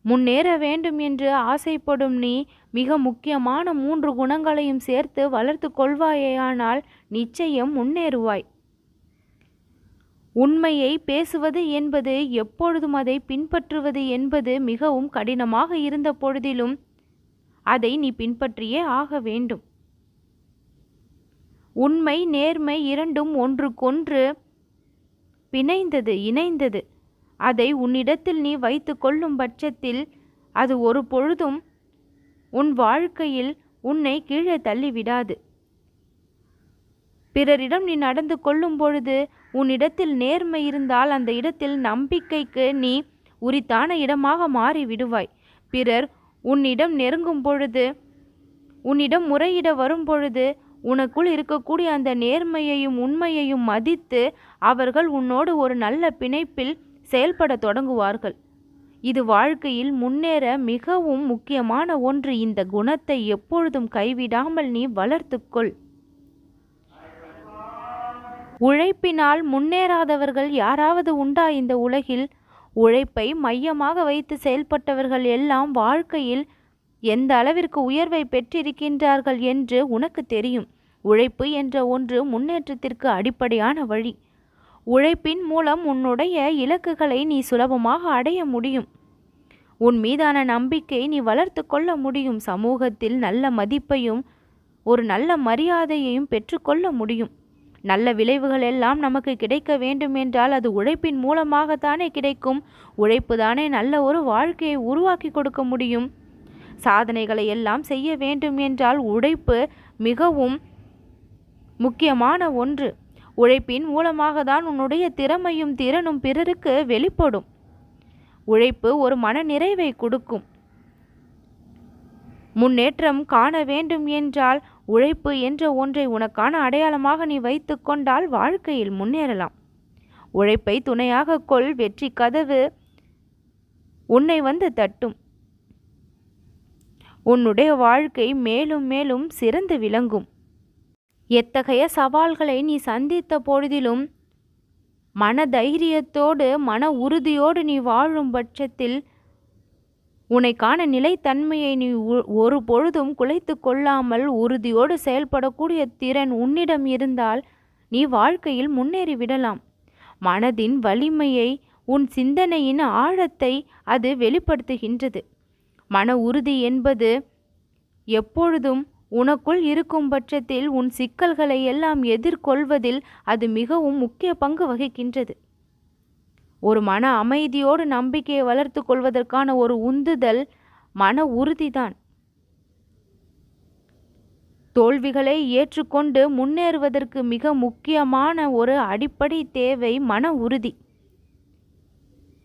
முன்னேற வேண்டும் என்று ஆசைப்படும் நீ மிக முக்கியமான 3 குணங்களையும் சேர்த்து வளர்த்து கொள்வாயேயானால் நிச்சயம் முன்னேறுவாய். உண்மையை பேசுவது என்பது, எப்பொழுதும் அதை பின்பற்றுவது என்பது மிகவும் கடினமாக இருந்த பொழுதிலும் அதை நீ பின்பற்றியே ஆக வேண்டும். உண்மை நேர்மை இரண்டும் ஒன்றுக்கொன்று இணைந்தது. அதை உன்னிடத்தில் நீ வைத்து கொள்ளும் பட்சத்தில் அது ஒரு பொழுதும் உன் வாழ்க்கையில் உன்னை கீழே தள்ளிவிடாது. பிறரிடம் நீ நடந்து கொள்ளும் பொழுது உன்னிடத்தில் நேர்மை இருந்தால் அந்த இடத்தில் நம்பிக்கைக்கு நீ உரித்தான இடமாக மாறி விடுவாய். பிறர் உன்னிடம் நெருங்கும் பொழுது, உன்னிடம் முறையிட வரும் பொழுது உனக்குள் இருக்கக்கூடிய அந்த நேர்மையையும் உண்மையையும் மதித்து அவர்கள் உன்னோடு ஒரு நல்ல பிணைப்பில் செயல்பட தொடங்குவார்கள். இது வாழ்க்கையில் முன்னேற மிகவும் முக்கியமான ஒன்று. இந்த குணத்தை எப்பொழுதும் கைவிடாமல் நீ வளர்த்துக்கொள். உழைப்பினால் முன்னேறாதவர்கள் யாராவது உண்டா இந்த உலகில்? உழைப்பை மையமாக வைத்து செயல்பட்டவர்கள் எல்லாம் வாழ்க்கையில் எந்த அளவிற்கு உயர்வை பெற்றிருக்கின்றார்கள் என்று உனக்கு தெரியும். உழைப்பு என்ற ஒன்று முன்னேற்றத்திற்கு அடிப்படையான வழி. உழைப்பின் மூலம் உன்னுடைய இலக்குகளை நீ சுலபமாக அடைய முடியும். உன் மீதான நம்பிக்கை நீ வளர்த்து கொள்ள முடியும். சமூகத்தில் நல்ல மதிப்பையும் ஒரு நல்ல மரியாதையையும் பெற்றுக்கொள்ள முடியும். நல்ல விளைவுகள் எல்லாம் நமக்கு கிடைக்க வேண்டும் என்றால் அது உழைப்பின் மூலமாகத்தானே கிடைக்கும். உழைப்பு தானே நல்ல ஒரு வாழ்க்கையை உருவாக்கி கொடுக்க முடியும். சாதனைகளை எல்லாம் செய்ய வேண்டும் என்றால் உழைப்பு மிகவும் முக்கியமான ஒன்று. உழைப்பின் மூலமாக தான் உன்னுடைய திறமையும் திறனும் பிறருக்கு வெளிப்படும். உழைப்பு ஒரு மன நிறைவை கொடுக்கும். முன்னேற்றம் காண வேண்டும் என்றால் உழைப்பு என்ற ஒன்றை உனக்கான அடையாளமாக நீ வைத்து கொண்டால் வாழ்க்கையில் முன்னேறலாம். உழைப்பை துணையாக கொள். வெற்றி கதவு உன்னை வந்து தட்டும். உன்னுடைய வாழ்க்கை மேலும் மேலும் சிறந்து விளங்கும். எத்தகைய சவால்களை நீ சந்தித்த பொழுதிலும் மன தைரியத்தோடு மன உறுதியோடு நீ வாழும் பட்சத்தில் உனக்கான நிலைத்தன்மையை நீ ஒரு பொழுதும் குலைத்து கொள்ளாமல் உறுதியோடு செயல்படக்கூடிய திறன் உன்னிடம் இருந்தால் நீ வாழ்க்கையில் முன்னேறிவிடலாம். மனதின் வலிமையை, உன் சிந்தனையின் ஆழத்தை அது வெளிப்படுத்துகின்றது. மன உறுதி என்பது எப்பொழுதும் உனக்குள் இருக்கும் பட்சத்தில் உன் சிக்கல்களை எல்லாம் எதிர்கொள்வதில் அது மிகவும் முக்கிய பங்கு வகிக்கின்றது. ஒரு மன அமைதியோடு நம்பிக்கையை வளர்த்து கொள்வதற்கான ஒரு உந்துதல் மன உறுதிதான். தோல்விகளை ஏற்றுக்கொண்டு முன்னேறுவதற்கு மிக முக்கியமான ஒரு அடிப்படை தேவை மன உறுதி.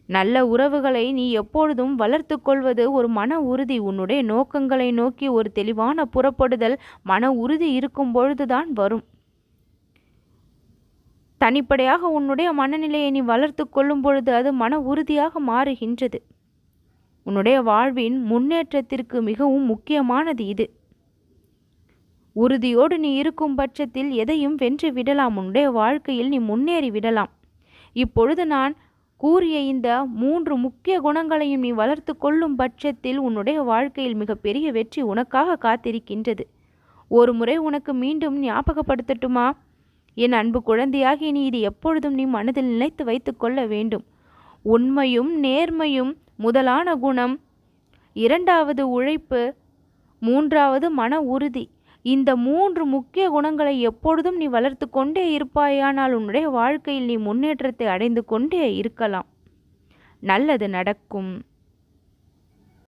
நல்ல உறவுகளை நீ எப்பொழுதும் வளர்த்து கொள்வது ஒரு மன உறுதி. உன்னுடைய நோக்கங்களை நோக்கி ஒரு தெளிவான புறப்படுதல் மன உறுதி இருக்கும் பொழுதுதான் வரும். தனிப்படையாக உன்னுடைய மனநிலையை நீ வளர்த்து கொள்ளும் பொழுது அது மன உறுதியாக மாறுகின்றது. உன்னுடைய வாழ்வின் முன்னேற்றத்திற்கு மிகவும் முக்கியமானது இது. உறுதியோடு நீ இருக்கும் பட்சத்தில் எதையும் வென்று விடலாம். உன்னுடைய வாழ்க்கையில் நீ முன்னேறி விடலாம். இப்பொழுது நான் கூறிய இந்த 3 முக்கிய குணங்களையும் நீ வளர்த்து கொள்ளும் பட்சத்தில் உன்னுடைய வாழ்க்கையில் மிகப்பெரிய வெற்றி உனக்காக காத்திருக்கின்றது. ஒரு முறை உனக்கு மீண்டும் ஞாபகப்படுத்தட்டுமா? என் அன்பு குழந்தையாகி நீ இது எப்பொழுதும் நீ மனதில் நினைத்து வைத்து கொள்ள வேண்டும். உண்மையும் நேர்மையும் முதலான குணம், 2வது உழைப்பு, 3வது மன உறுதி. இந்த 3 முக்கிய குணங்களை எப்பொழுதும் நீ வளர்த்து கொண்டே இருப்பாயானால் உன்னுடைய வாழ்க்கையில் நீ முன்னேற்றத்தை அடைந்து கொண்டே இருக்கலாம். நல்லது நடக்கும்.